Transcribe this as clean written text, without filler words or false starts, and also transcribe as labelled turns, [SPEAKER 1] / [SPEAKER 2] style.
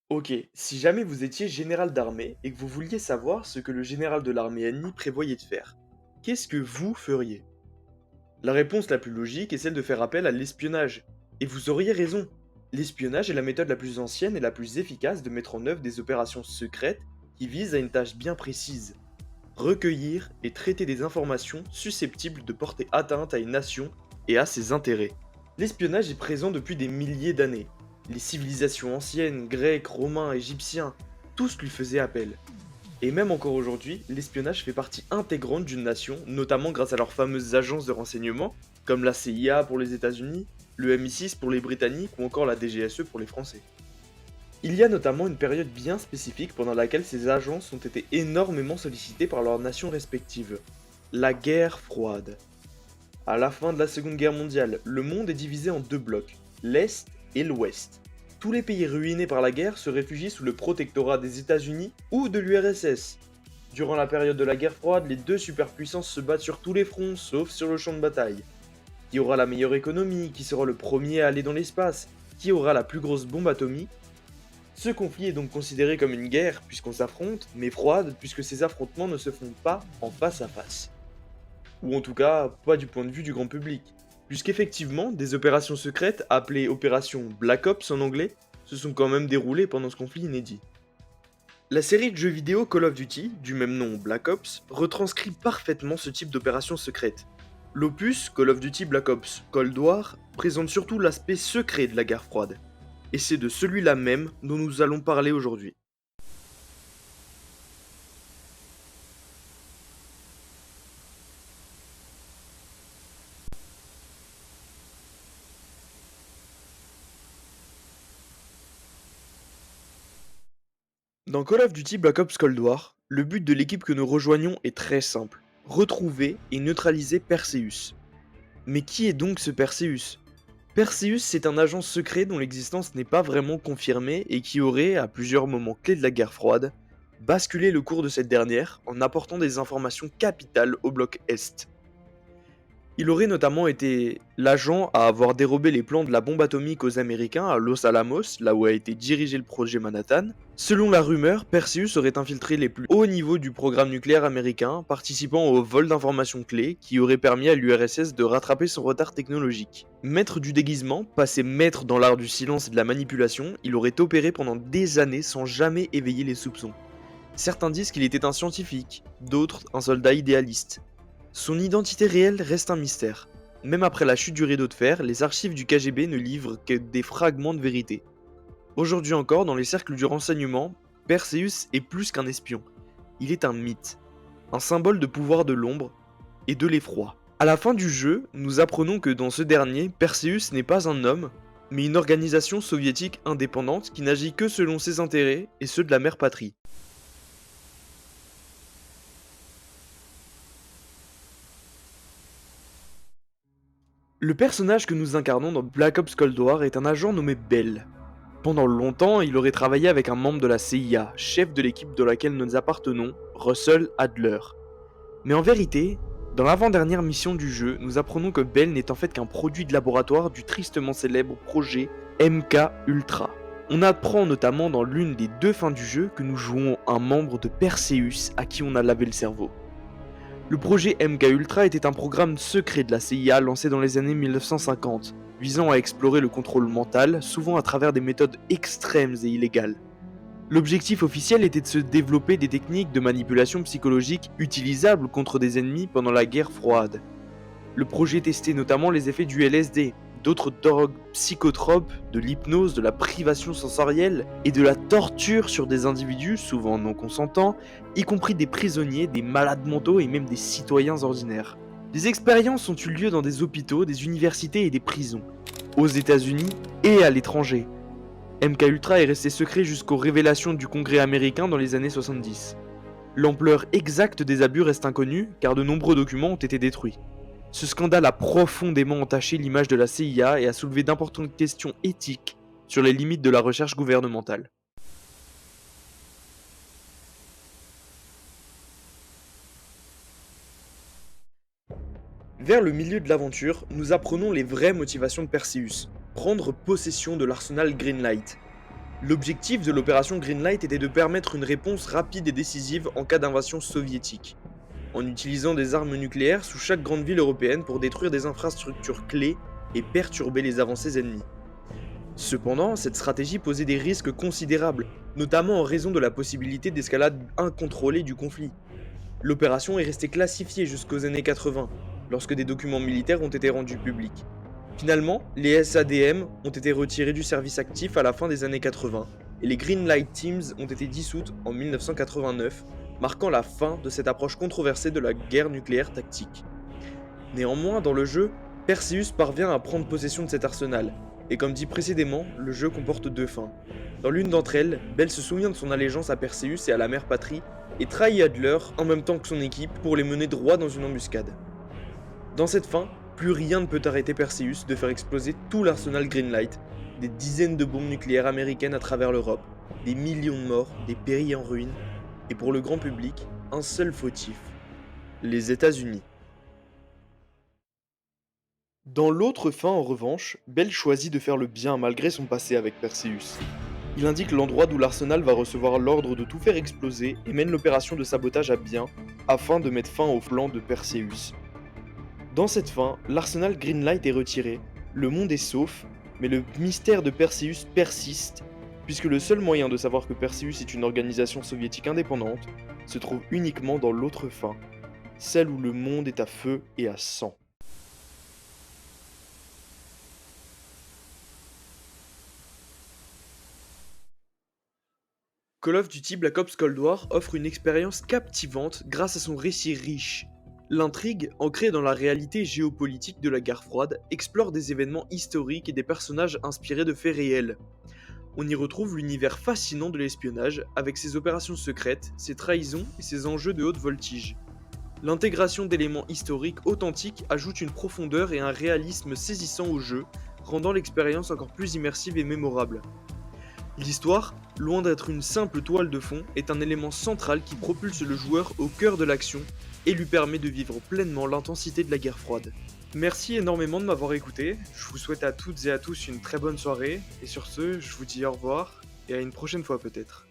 [SPEAKER 1] Ok, si jamais vous étiez général d'armée et que vous vouliez savoir ce que le général de l'armée ennemie prévoyait de faire, qu'est-ce que vous feriez? La réponse la plus logique est celle de faire appel à l'espionnage. Et vous auriez raison. L'espionnage est la méthode la plus ancienne et la plus efficace de mettre en œuvre des opérations secrètes qui visent à une tâche bien précise. Recueillir et traiter des informations susceptibles de porter atteinte à une nation et à ses intérêts. L'espionnage est présent depuis des milliers d'années. Les civilisations anciennes, grecs, romains, égyptiens, tous lui faisaient appel. Et même encore aujourd'hui, l'espionnage fait partie intégrante d'une nation, notamment grâce à leurs fameuses agences de renseignement, comme la CIA pour les États-Unis, le MI6 pour les Britanniques ou encore la DGSE pour les Français. Il y a notamment une période bien spécifique pendant laquelle ces agences ont été énormément sollicitées par leurs nations respectives. La guerre froide. À la fin de la Seconde Guerre mondiale, le monde est divisé en deux blocs, l'Est et l'Ouest. Tous les pays ruinés par la guerre se réfugient sous le protectorat des États-Unis ou de l'URSS. Durant la période de la guerre froide, les deux superpuissances se battent sur tous les fronts, sauf sur le champ de bataille. Qui aura la meilleure économie, qui sera le premier à aller dans l'espace, qui aura la plus grosse bombe atomique? Ce conflit est donc considéré comme une guerre puisqu'on s'affronte, mais froide puisque ces affrontements ne se font pas en face à face. Ou en tout cas, pas du point de vue du grand public. Puisqu'effectivement, des opérations secrètes, appelées opérations Black Ops en anglais, se sont quand même déroulées pendant ce conflit inédit. La série de jeux vidéo Call of Duty, du même nom Black Ops, retranscrit parfaitement ce type d'opération secrète. L'opus Call of Duty Black Ops Cold War présente surtout l'aspect secret de la guerre froide. Et c'est de celui-là même dont nous allons parler aujourd'hui. Dans Call of Duty Black Ops Cold War, le but de l'équipe que nous rejoignons est très simple. Retrouver et neutraliser Perseus. Mais qui est donc ce Perseus? Perseus, c'est un agent secret dont l'existence n'est pas vraiment confirmée et qui aurait, à plusieurs moments clés de la guerre froide, basculé le cours de cette dernière en apportant des informations capitales au bloc Est. Il aurait notamment été l'agent à avoir dérobé les plans de la bombe atomique aux Américains à Los Alamos, là où a été dirigé le projet Manhattan. Selon la rumeur, Perseus aurait infiltré les plus hauts niveaux du programme nucléaire américain, participant au vol d'informations clés qui aurait permis à l'URSS de rattraper son retard technologique. Maître du déguisement, passé maître dans l'art du silence et de la manipulation, il aurait opéré pendant des années sans jamais éveiller les soupçons. Certains disent qu'il était un scientifique, d'autres un soldat idéaliste. Son identité réelle reste un mystère. Même après la chute du rideau de fer, les archives du KGB ne livrent que des fragments de vérité. Aujourd'hui encore, dans les cercles du renseignement, Perseus est plus qu'un espion. Il est un mythe, un symbole de pouvoir de l'ombre et de l'effroi. À la fin du jeu, nous apprenons que dans ce dernier, Perseus n'est pas un homme, mais une organisation soviétique indépendante qui n'agit que selon ses intérêts et ceux de la mère patrie. Le personnage que nous incarnons dans Black Ops Cold War est un agent nommé Bell. Pendant longtemps, il aurait travaillé avec un membre de la CIA, chef de l'équipe dans laquelle nous appartenons, Russell Adler. Mais en vérité, dans l'avant-dernière mission du jeu, nous apprenons que Bell n'est en fait qu'un produit de laboratoire du tristement célèbre projet MK Ultra. On apprend notamment dans l'une des deux fins du jeu que nous jouons un membre de Perseus à qui on a lavé le cerveau. Le projet MK Ultra était un programme secret de la CIA lancé dans les années 1950, visant à explorer le contrôle mental, souvent à travers des méthodes extrêmes et illégales. L'objectif officiel était de se développer des techniques de manipulation psychologique utilisables contre des ennemis pendant la guerre froide. Le projet testait notamment les effets du LSD, d'autres drogues psychotropes, de l'hypnose, de la privation sensorielle et de la torture sur des individus souvent non consentants, y compris des prisonniers, des malades mentaux et même des citoyens ordinaires. Les expériences ont eu lieu dans des hôpitaux, des universités et des prisons, aux États-Unis et à l'étranger. MK Ultra est resté secret jusqu'aux révélations du Congrès américain dans les années 70. L'ampleur exacte des abus reste inconnue car de nombreux documents ont été détruits. Ce scandale a profondément entaché l'image de la CIA et a soulevé d'importantes questions éthiques sur les limites de la recherche gouvernementale. Vers le milieu de l'aventure, nous apprenons les vraies motivations de Perseus, prendre possession de l'arsenal Greenlight. L'objectif de l'opération Greenlight était de permettre une réponse rapide et décisive en cas d'invasion soviétique, en utilisant des armes nucléaires sous chaque grande ville européenne pour détruire des infrastructures clés et perturber les avancées ennemies. Cependant, cette stratégie posait des risques considérables, notamment en raison de la possibilité d'escalade incontrôlée du conflit. L'opération est restée classifiée jusqu'aux années 80, lorsque des documents militaires ont été rendus publics. Finalement, les SADM ont été retirés du service actif à la fin des années 80, et les Green Light Teams ont été dissoutes en 1989, marquant la fin de cette approche controversée de la guerre nucléaire tactique. Néanmoins, dans le jeu, Perseus parvient à prendre possession de cet arsenal, et comme dit précédemment, le jeu comporte deux fins. Dans l'une d'entre elles, Belle se souvient de son allégeance à Perseus et à la mère patrie, et trahit Adler en même temps que son équipe pour les mener droit dans une embuscade. Dans cette fin, plus rien ne peut arrêter Perseus de faire exploser tout l'arsenal Greenlight, des dizaines de bombes nucléaires américaines à travers l'Europe, des millions de morts, des pays en ruine, et pour le grand public, un seul fautif, les États-Unis. Dans l'autre fin, en revanche, Bell choisit de faire le bien malgré son passé avec Perseus. Il indique l'endroit d'où l'arsenal va recevoir l'ordre de tout faire exploser et mène l'opération de sabotage à bien afin de mettre fin au plan de Perseus. Dans cette fin, l'arsenal Greenlight est retiré, le monde est sauf, mais le mystère de Perseus persiste, puisque le seul moyen de savoir que Perseus est une organisation soviétique indépendante se trouve uniquement dans l'autre fin, celle où le monde est à feu et à sang. Call of Duty Black Ops Cold War offre une expérience captivante grâce à son récit riche. L'intrigue, ancrée dans la réalité géopolitique de la guerre froide, explore des événements historiques et des personnages inspirés de faits réels. On y retrouve l'univers fascinant de l'espionnage, avec ses opérations secrètes, ses trahisons et ses enjeux de haute voltige. L'intégration d'éléments historiques authentiques ajoute une profondeur et un réalisme saisissant au jeu, rendant l'expérience encore plus immersive et mémorable. L'histoire, loin d'être une simple toile de fond, est un élément central qui propulse le joueur au cœur de l'action et lui permet de vivre pleinement l'intensité de la guerre froide. Merci énormément de m'avoir écouté, je vous souhaite à toutes et à tous une très bonne soirée, et sur ce, je vous dis au revoir, et à une prochaine fois peut-être.